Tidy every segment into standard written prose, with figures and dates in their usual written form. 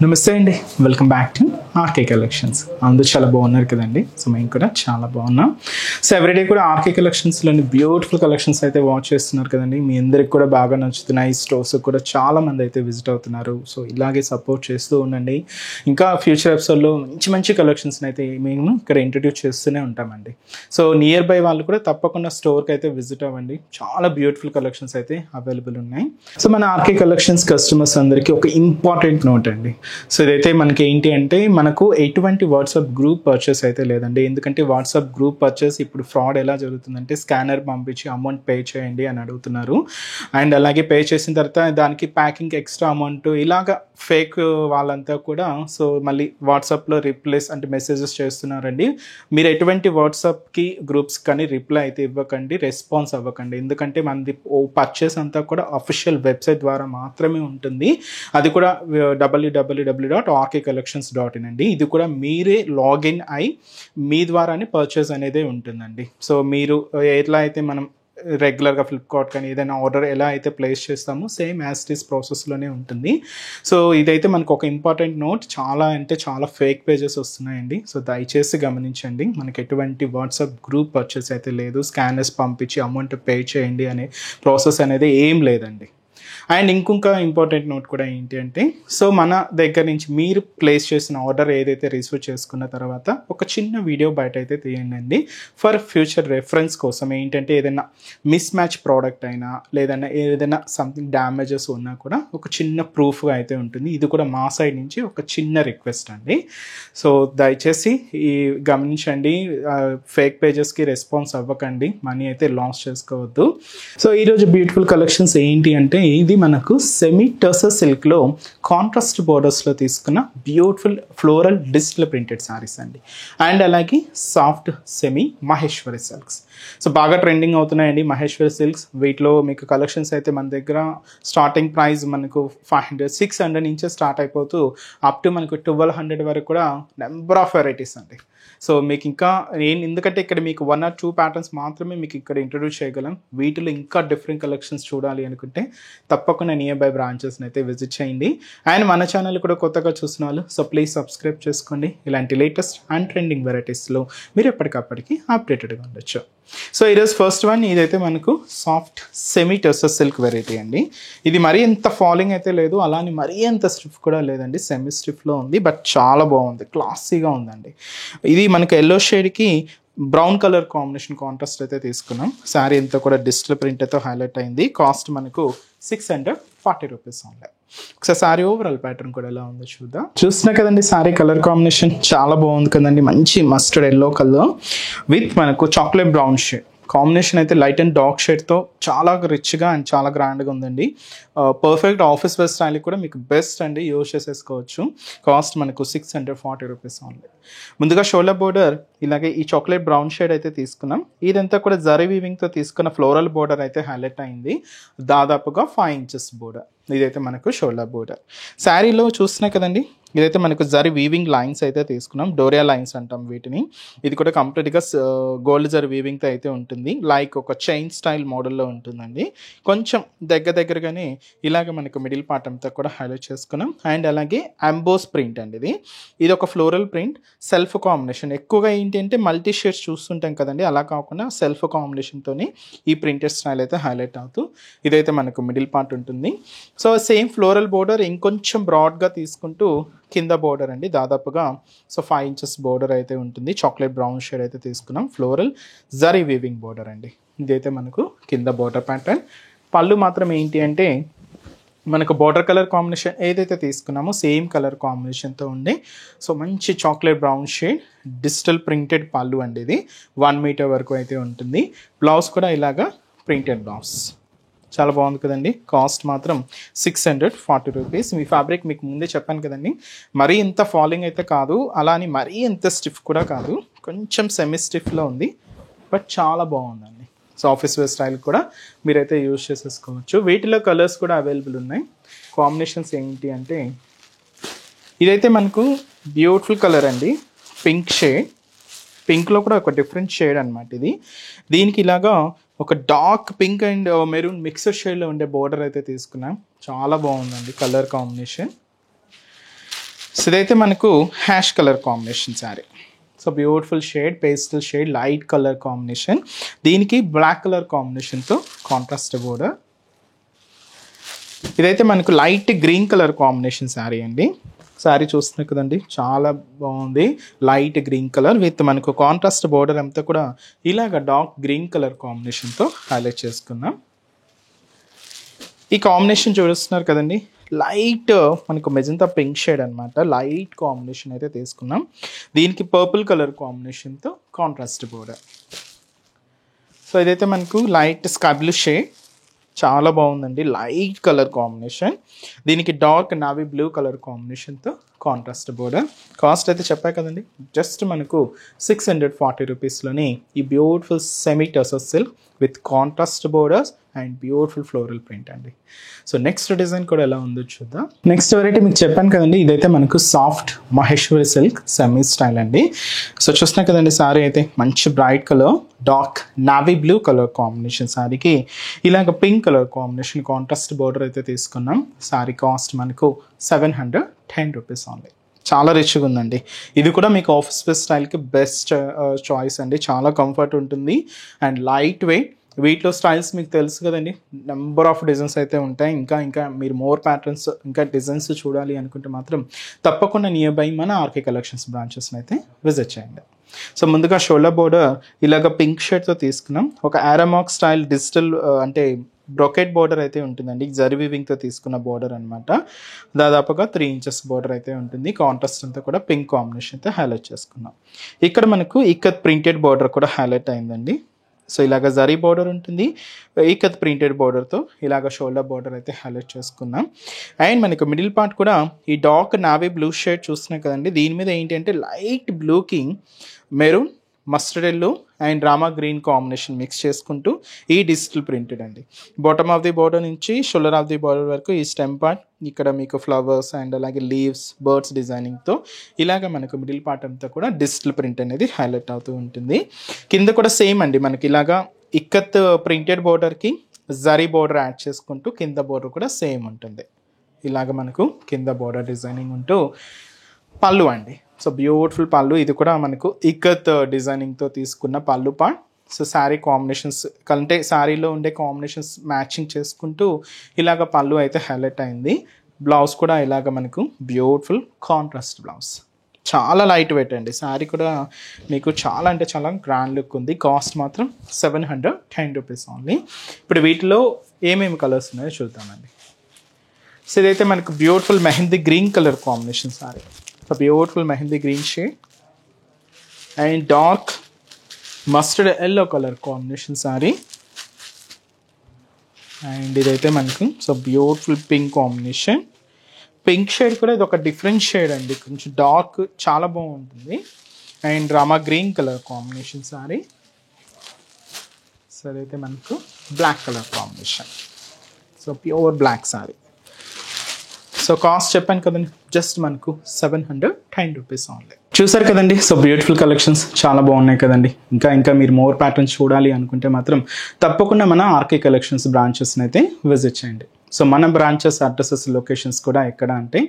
నమస్తే అండి. Welcome back to RK collections. అందరూ చాలా బాగున్నారు కదండి. సో మేము కూడా చాలా బాగున్నాం. సో ఎవ్రీడే కూడా ఆర్కే కలెక్షన్స్లోని బ్యూటిఫుల్ కలెక్షన్స్ అయితే వాచ్ చేస్తున్నారు కదండి. మీ అందరికి కూడా బాగా నచ్చుతున్నాయి. స్టోర్స్ కూడా చాలామంది అయితే విజిట్ అవుతున్నారు. సో ఇలాగే సపోర్ట్ చేస్తూ ఉండండి. ఇంకా ఫ్యూచర్ ఎపిసోడ్లో మంచి మంచి కలెక్షన్స్ని అయితే మేము ఇక్కడ ఇంట్రడ్యూస్ చేస్తూనే ఉంటామండి. సో నియర్ బై వాళ్ళు కూడా తప్పకుండా స్టోర్కి అయితే విజిట్ అవ్వండి. చాలా బ్యూటిఫుల్ కలెక్షన్స్ అయితే అవైలబుల్ ఉన్నాయి. సో మన ఆర్కే కలెక్షన్స్ కస్టమర్స్ అందరికీ ఒక ఇంపార్టెంట్ నోట్ అండి. సో ఇదైతే మనకి ఏంటి అంటే మనకు ఎటువంటి వాట్సాప్ గ్రూప్ పర్చేస్ అయితే లేదండి. ఎందుకంటే వాట్సాప్ గ్రూప్ పర్చేస్ ఇప్పుడు ఫ్రాడ్ ఎలా జరుగుతుందంటే స్కానర్ పంపించి అమౌంట్ పే చేయండి అని అడుగుతున్నారు. అండ్ అలాగే పే చేసిన తర్వాత దానికి ప్యాకింగ్ ఎక్స్ట్రా అమౌంట్ ఇలాగా ఫేక్ వాళ్ళంతా కూడా సో మళ్ళీ వాట్సాప్లో రిప్లైస్ అంటే మెసేజెస్ చేస్తున్నారండి. మీరు ఎటువంటి వాట్సాప్కి గ్రూప్స్ కానీ రిప్లై అయితే ఇవ్వకండి, రెస్పాన్స్ అవ్వకండి. ఎందుకంటే మనది పర్చేస్ అంతా కూడా అఫీషియల్ వెబ్సైట్ ద్వారా మాత్రమే ఉంటుంది. అది కూడా www.rkcollections.in అండి. ఇది కూడా మీరే లాగిన్ అయి మీ ద్వారానే పర్చేస్ అనేది ఉంటుందండి. సో మీరు ఎట్లా అయితే మనం రెగ్యులర్గా ఫ్లిప్కార్ట్ కానీ ఏదైనా ఆర్డర్ ఎలా అయితే ప్లేస్ చేస్తామో సేమ్ యాజ్ ఇట్ ఈస్ ప్రాసెస్లోనే ఉంటుంది. సో ఇదైతే మనకు ఒక ఇంపార్టెంట్ నోట్. చాలా అంటే చాలా ఫేక్ పేజెస్ వస్తున్నాయండి. సో దయచేసి గమనించండి. మనకి ఎటువంటి వాట్సాప్ గ్రూప్ పర్చేస్ అయితే లేదు. స్కానర్స్ పంపించి అమౌంట్ పే చేయండి అనే ప్రాసెస్ అనేది ఏం లేదండి. అండ్ ఇంకొక ఇంపార్టెంట్ నోట్ కూడా ఏంటి అంటే సో మన దగ్గర నుంచి మీరు ప్లేస్ చేసిన ఆర్డర్ ఏదైతే రిసీవ్ చేసుకున్న తర్వాత ఒక చిన్న వీడియో బయట అయితే తీయండి ఫర్ ఫ్యూచర్ రెఫరెన్స్ కోసం. ఏంటంటే ఏదైనా మిస్ మ్యాచ్ ప్రోడక్ట్ అయినా లేదన్నా ఏదైనా సంథింగ్ డ్యామేజెస్ ఉన్నా కూడా ఒక చిన్న ప్రూఫ్గా అయితే ఉంటుంది. ఇది కూడా మా సైడ్ నుంచి ఒక చిన్న రిక్వెస్ట్ అండి. సో దయచేసి ఈ గమనించండి. ఫేక్ పేజెస్కి రెస్పాన్స్ అవ్వకండి. మనీ అయితే లాస్ చేసుకోవద్దు. సో ఈరోజు బ్యూటిఫుల్ కలెక్షన్స్ ఏంటి అంటే ఇది మనకు సెమీ టర్సర్ సిల్క్లో కాంట్రాస్ట్ బోర్డర్స్లో తీసుకున్న beautiful floral digital printed saris అండి. అండ్ అలాగే soft semi Maheshwari silks. So బాగా ట్రెండింగ్ అవుతున్నాయండి మహేశ్వరి సిల్క్స్. వీటిలో మీకు కలెక్షన్స్ అయితే మన దగ్గర స్టార్టింగ్ ప్రైస్ మనకు 500, 600 నుంచే స్టార్ట్ అయిపోతూ అప్ టు మనకు 1200 వరకు కూడా నెంబర్ ఆఫ్ వెరైటీస్ అండి. సో మీకు ఇంకా ఎందుకంటే ఇక్కడ మీకు 1 or 2 ప్యాటర్న్స్ మాత్రమే మీకు ఇక్కడ ఇంట్రడ్యూస్ చేయగలం. వీటిలో ఇంకా డిఫరెంట్ కలెక్షన్స్ చూడాలి అనుకుంటే తప్పకుండా నియర్ బై బ్రాంచెస్ని అయితే విజిట్ చేయండి. అండ్ మన ఛానల్ కూడా కొత్తగా చూసిన వాళ్ళు సో ప్లీజ్ సబ్స్క్రైబ్ చేసుకోండి. ఇలాంటి లేటెస్ట్ అండ్ ట్రెండింగ్ వెరైటీస్లో మీరు ఎప్పటికప్పటికి అప్డేటెడ్గా ఉండొచ్చు. సో ఈరోజు ఫస్ట్ వన్ ఇదైతే మనకు soft semi tussar silk variety అండి. ఇది మరీ ఎంత ఫాలింగ్ అయితే లేదు, అలానే మరీ ఎంత స్టిఫ్ కూడా లేదండి. సెమీ స్టిఫ్లో ఉంది, బట్ చాలా బాగుంది, క్లాసీగా ఉందండి. ఇది మనకు ఎల్లో షేడ్కి బ్రౌన్ కలర్ కాంబినేషన్ కాంట్రాస్ట్ అయితే తీసుకున్నాం. శారీ అంతా కూడా డిజిటల్ ప్రింట్ అయితే హైలైట్ అయింది. కాస్ట్ మనకు 640 రూపీస్ ఓన్లీ. ఒకసారి శారీ ఓవరాల్ ప్యాటర్న్ కూడా ఎలా ఉందో చూద్దాం. చూస్తున్నా కదండి శారీ కలర్ కాంబినేషన్ చాలా బాగుంది కదండి. మంచి మస్టర్డ్ ఎల్లో కలర్ విత్ మనకు చాక్లెట్ బ్రౌన్ షేడ్ కాంబినేషన్ అయితే లైట్ అండ్ డార్క్ షేడ్తో చాలా రిచ్గా అండ్ చాలా గ్రాండ్గా ఉందండి. పర్ఫెక్ట్ ఆఫీస్ వేర్ స్టైల్కి కూడా మీకు బెస్ట్ అండి, యూజ్ చేసేసుకోవచ్చు. కాస్ట్ మనకు 640 రూపీస్ ఓన్లీ. ముందుగా షోల్డర్ బోర్డర్ ఇలాగే ఈ చాక్లెట్ బ్రౌన్ షేడ్ అయితే తీసుకున్నాం. ఇదంతా కూడా జరీ వీవింగ్తో తీసుకున్న ఫ్లోరల్ బోర్డర్ అయితే హైలైట్ అయింది. దాదాపుగా 5 ఇంచెస్ బోర్డర్. ఇదైతే మనకు షోల్డర్ బోర్డర్. శారీలో చూస్తున్నాయి కదండి, ఇదైతే మనకు జరీ వీవింగ్ లైన్స్ అయితే తీసుకున్నాం. డోరియా లైన్స్ అంటాం వీటిని. ఇది కూడా కంప్లీట్గా గోల్డ్ జరీ వీవింగ్తో అయితే ఉంటుంది. లైక్ ఒక చైన్ స్టైల్ మోడల్లో ఉంటుందండి. కొంచెం దగ్గరగానే ఇలాగ మనకు మిడిల్ పార్ట్ అంతా కూడా హైలైట్ చేసుకున్నాం. అండ్ అలాగే అంబోస్ ప్రింట్ అండి. ఇది ఒక ఫ్లోరల్ ప్రింట్ సెల్ఫ్ కాంబినేషన్. ఎక్కువగా ఏంటి అంటే మల్టీ షేడ్స్ చూస్తుంటాం కదండి, అలా కాకుండా సెల్ఫ్ కాంబినేషన్తోని ఈ ప్రింటెడ్ స్టైల్ అయితే హైలైట్ అవుతూ ఇదైతే మనకు మిడిల్ పార్ట్ ఉంటుంది. సో సేమ్ ఫ్లోరల్ బోర్డర్ ఇంకొంచెం బ్రాడ్గా తీసుకుంటూ కింద బోర్డర్ అండి దాదాపుగా సో 5 ఇంచెస్ బోర్డర్ అయితే ఉంటుంది. చాక్లెట్ బ్రౌన్ షేడ్ అయితే తీసుకున్నాం. ఫ్లోరల్ జరీ వీవింగ్ బోర్డర్ అండి. ఇదైతే మనకు కింద బోర్డర్ ప్యాటర్న్. పళ్ళు మాత్రం ఏంటి అంటే మనకు బోర్డర్ కలర్ కాంబినేషన్ ఏదైతే తీసుకున్నామో సేమ్ కలర్ కాంబినేషన్తో ఉండి సో మంచి chocolate brown shade digital printed పళ్ళు అండి. ఇది 1 మీటర్ వరకు అయితే ఉంటుంది. బ్లౌజ్ కూడా ఇలాగా ప్రింటెడ్ బ్లౌజ్. చాలా బాగుంది కదండి. కాస్ట్ మాత్రం 640 రూపీస్. మీ ఫ్యాబ్రిక్ మీకు ముందే చెప్పాను కదండి, మరీ ఇంత ఫాలింగ్ అయితే కాదు, అలా అని మరీ ఇంత స్టిఫ్ కూడా కాదు, కొంచెం సెమీ స్టిఫ్లో ఉంది, బట్ చాలా బాగుందండి. సో ఆఫీస్ వేర్ స్టైల్ కూడా మీరైతే యూజ్ చేసేసుకోవచ్చు. వీటిలో కలర్స్ కూడా అవైలబుల్ ఉన్నాయి. కాంబినేషన్స్ ఏంటి అంటే ఇదైతే మనకు బ్యూటిఫుల్ కలర్ అండి, పింక్ షేడ్. పింక్లో కూడా ఒక డిఫరెంట్ షేడ్ అనమాట ఇది. దీనికి ఇలాగా ఒక dark pink and maroon mixer షేడ్లో ఉండే బోర్డర్ అయితే తీసుకున్నాం. చాలా బాగుందండి కలర్ కాంబినేషన్. సో ఇదైతే మనకు ash colour combination sari. So beautiful shade, pastel shade, light colour combination, దీనికి బ్లాక్ కలర్ కాంబినేషన్తో కాంట్రాస్ట్ బోర్డర్. ఇదైతే మనకు light green colour combination sari అండి. శారీ చూస్తున్నారు కదండి, చాలా బాగుంది. లైట్ గ్రీన్ కలర్ విత్ మనకు కాంట్రాస్ట్ బోర్డర్ అంతా కూడా ఇలాగ డార్క్ గ్రీన్ కలర్ కాంబినేషన్తో హైలైట్ చేసుకున్నాం. ఈ కాంబినేషన్ చూస్తున్నారు కదండి, లైట్ మనకు మెజంతా పింక్ షేడ్ అనమాట. లైట్ కాంబినేషన్ అయితే తీసుకున్నాం. దీనికి పర్పుల్ కలర్ కాంబినేషన్తో కాంట్రాస్ట్ బోర్డర్. సో ఇదైతే మనకు లైట్ స్కై బ్లూ షేడ్, చాలా బాగుందండి. లైట్ కలర్ కాంబినేషన్, దీనికి డార్క్ నావీ బ్లూ కలర్ కాంబినేషన్తో కాంట్రాస్ట్ బోర్డర్. కాస్ట్ అయితే చెప్పా కదండి, జస్ట్ మనకు 640 రూపీస్లోని ఈ beautiful semi tussar silk with contrast borders and beautiful floral print అండి. సో నెక్స్ట్ డిజైన్ కూడా ఎలా ఉందో చూద్దాం. నెక్స్ట్ వెరైటీ మీకు చెప్పాను కదండి, ఇదైతే మనకు soft Maheshwari silk semi style అండి. సో చూస్తున్నా కదండి, సారీ అయితే మంచి bright colour, dark navy blue colour combination. సారీకి ఇలాగ pink colour combination contrast border అయితే తీసుకున్నాం. సారీ కాస్ట్ మనకు 710 రూపీస్ ఓన్లీ. చాలా రిచ్గా ఉందండి. ఇది కూడా మీకు ఆఫీస్ స్పేస్ స్టైల్కి బెస్ట్ చాయిస్ అండి. చాలా కంఫర్ట్ ఉంటుంది అండ్ లైట్ వెయిట్. వీటిలో స్టైల్స్ మీకు తెలుసు కదండి, నెంబర్ ఆఫ్ డిజైన్స్ అయితే ఉంటాయి. ఇంకా మీరు మోర్ ప్యాటర్న్స్, ఇంకా డిజైన్స్ చూడాలి అనుకుంటే మాత్రం తప్పకుండా నియర్ బై మన ఆర్కే కలెక్షన్స్ బ్రాంచెస్ని అయితే విజిట్ చేయండి. సో ముందుగా షోల్డర్ బోర్డర్ ఇలాగ పింక్ షేడ్తో తీసుకున్నాం. ఒక ఆరామాక్ స్టైల్ డిజిటల్ అంటే బ్రొకెట్ బోర్డర్ అయితే ఉంటుందండి. జరీ వీవింగ్తో తీసుకున్న బోర్డర్ అనమాట. దాదాపుగా 3 ఇంచెస్ బోర్డర్ అయితే ఉంటుంది. కాంట్రాస్ట్ అంతా కూడా పింక్ కాంబినేషన్ అయితే హైలైట్ చేసుకున్నాం. ఇక్కడ మనకు ఇక్కత్ ప్రింటెడ్ బోర్డర్ కూడా హైలైట్ అయిందండి. సో ఇలాగ జరీ బోర్డర్ ఉంటుంది, ఇక్కత్ ప్రింటెడ్ బోర్డర్తో ఇలాగ షోల్డర్ బోర్డర్ అయితే హైలైట్ చేసుకున్నాం. అండ్ మనకు మిడిల్ పార్ట్ కూడా ఈ డార్క్ నావీ బ్లూ షేడ్ చూస్తున్నాం కదండి, దీని మీద ఏంటి అంటే లైట్ బ్లూకి maroon, mustard yellow and Rama green combination mix చేసుకుంటూ ఈ డిజిటల్ ప్రింటెడ్ అండి. బాటమ్ ఆఫ్ ది బోర్డర్ నుంచి షోల్డర్ ఆఫ్ ది బోర్డర్ వరకు ఈ స్టెమ్ పార్ట్, ఇక్కడ మీకు ఫ్లవర్స్ అండ్ అలాగే లీవ్స్, బర్డ్స్ డిజైనింగ్తో ఇలాగ మనకు మిడిల్ పార్ట్ అంతా కూడా డిజిటల్ ప్రింట్ అనేది హైలైట్ అవుతూ ఉంటుంది. కింద కూడా సేమ్ అండి, మనకి ఇలాగా ఇక్కత్ ప్రింటెడ్ బోర్డర్కి జరీ బోర్డర్ యాడ్ చేసుకుంటూ కింద బోర్డర్ కూడా సేమ్ ఉంటుంది. ఇలాగ మనకు కింద బోర్డర్ డిజైనింగ్ ఉంటూ పళ్ళు అండి. సో బ్యూటిఫుల్ పళ్ళు, ఇది కూడా మనకు ఇక్కత్ డిజైనింగ్తో తీసుకున్న పళ్ళు పార్ట్. సో శారీ కాంబినేషన్స్ కంటే శారీలో ఉండే కాంబినేషన్స్ మ్యాచింగ్ చేసుకుంటూ ఇలాగ పళ్ళు అయితే హైలైట్ అయింది. బ్లౌజ్ కూడా ఇలాగ మనకు బ్యూటిఫుల్ కాంట్రాస్ట్ బ్లౌజ్. చాలా లైట్ వెయిట్ అండి. శారీ కూడా మీకు చాలా అంటే చాలా గ్రాండ్ లుక్ ఉంది. కాస్ట్ మాత్రం 710 రూపీస్ ఓన్లీ. ఇప్పుడు వీటిలో ఏమేమి కలర్స్ ఉన్నాయో చూద్దామండి. సో ఇదైతే మనకు beautiful mehndi green colour combination sari. So beautiful mehndi green shade and dark mustard yellow colour combination sari. And ఇదైతే మనకు so beautiful pink combination. Pink shade కూడా ఇది ఒక డిఫరెంట్ షేడ్ అండి, కొంచెం డార్క్, చాలా బాగుంటుంది. And Rama green colour combination sari. So ఇదైతే మనకు black colour combination. So pure black sari. So cost చెప్పాను కదండి, జస్ట్ మనకు 710 రూపీస్ ఓన్లీ. చూసారు కదండి, సో బ్యూటిఫుల్ కలెక్షన్స్ చాలా బాగున్నాయి కదండి. ఇంకా మీరు మోర్ ప్యాటర్న్స్ చూడాలి అనుకుంటే మాత్రం తప్పకుండా మన ఆర్కే కలెక్షన్స్ బ్రాంచెస్ని అయితే విజిట్ చేయండి. సో మన బ్రాంచెస్ అడ్రసెస్ లొకేషన్స్ కూడా ఎక్కడ అంటే,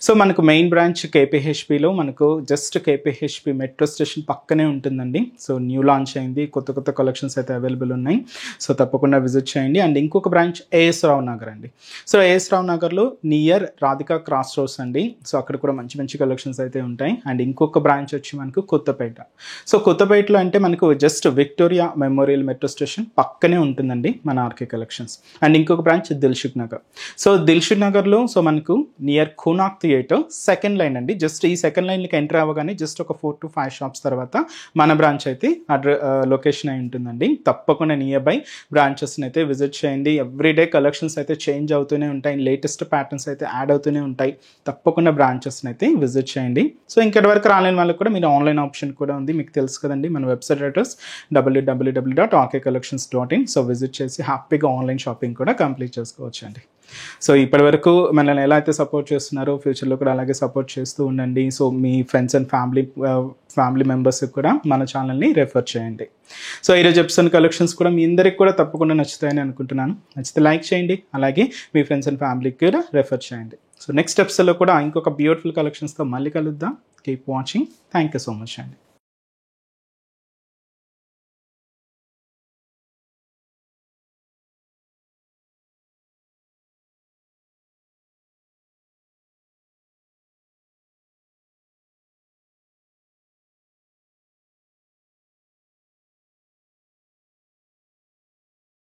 సో మనకు మెయిన్ బ్రాంచ్ కేపీహెచ్పిలో మనకు జస్ట్ కేపీహెచ్పి మెట్రో స్టేషన్ పక్కనే ఉంటుందండి. సో న్యూ లాంచ్ అయింది, కొత్త కలెక్షన్స్ అయితే అవైలబుల్ ఉన్నాయి. సో తప్పకుండా విజిట్ చేయండి. అండ్ ఇంకొక బ్రాంచ్ ఏఎస్ రావు నగర్ అండి. సో ఏఎస్ రావు నగర్లో నియర్ రాధికా క్రాస్ రోడ్స్ అండి. సో అక్కడ కూడా మంచి కలెక్షన్స్ అయితే ఉంటాయి. అండ్ ఇంకొక బ్రాంచ్ వచ్చి మనకు కొత్తపేట. సో కొత్తపేటలో అంటే మనకు just Victoria memorial metro station పక్కనే ఉంటుందండి మన ఆర్కే కలెక్షన్స్. అండ్ ఇంకొక బ్రాంచ్ దిల్షుక్ నగర్. సో దిల్షుక్ నగర్లో సో మనకు నియర్ ఖూనాక్ థియేటర్ సెకండ్ లైన్ అండి. జస్ట్ ఈ సెకండ్ లైన్కి ఎంటర్ అవ్వగానే జస్ట్ ఒక 4 to 5 షాప్స్ తర్వాత మన బ్రాంచ్ అయితే లొకేషన్ అయి ఉంటుందండి. తప్పకుండా నియర్ బై బ్రాంచెస్ని అయితే విజిట్ చేయండి. ఎవ్రీడే కలెక్షన్స్ అయితే చేంజ్ అవుతూనే ఉంటాయి, లేటెస్ట్ ప్యాటర్న్స్ అయితే యాడ్ అవుతూనే ఉంటాయి. తప్పకుండా బ్రాంచెస్ని అయితే విజిట్ చేయండి. సో ఇంకటి వరకు రాలేని వాళ్ళకి కూడా మీరు ఆన్లైన్ ఆప్షన్ కూడా ఉంది, మీకు తెలుసు కదండి. మన website address www.rkcollections.in. So visit చేసి హ్యాపీగా ఆన్లైన్ షాపింగ్ కూడా కంప్లీట్ చేసుకోవచ్చు అండి. సో ఇప్పటి వరకు మనల్ని ఎలా అయితే సపోర్ట్ చేస్తున్నారో ఫ్యూచర్లో కూడా అలాగే సపోర్ట్ చేస్తూ ఉండండి. So me friends and family మెంబర్స్కి కూడా మన ఛానల్ని రెఫర్ చేయండి. సో ఈరోజు ఎపిసోడ్ కలెక్షన్స్ కూడా మీ అందరికి కూడా తప్పకుండా నచ్చుతాయని అనుకుంటున్నాను. నచ్చితే లైక్ చేయండి, అలాగే మీ ఫ్రెండ్స్ అండ్ ఫ్యామిలీకి కూడా రెఫర్ చేయండి. సో నెక్స్ట్ ఎపిసోడ్లో కూడా ఇంకొక బ్యూటిఫుల్ కలెక్షన్స్తో మళ్ళీ కలుద్దాం. Keep watching. Thank you so much అండి.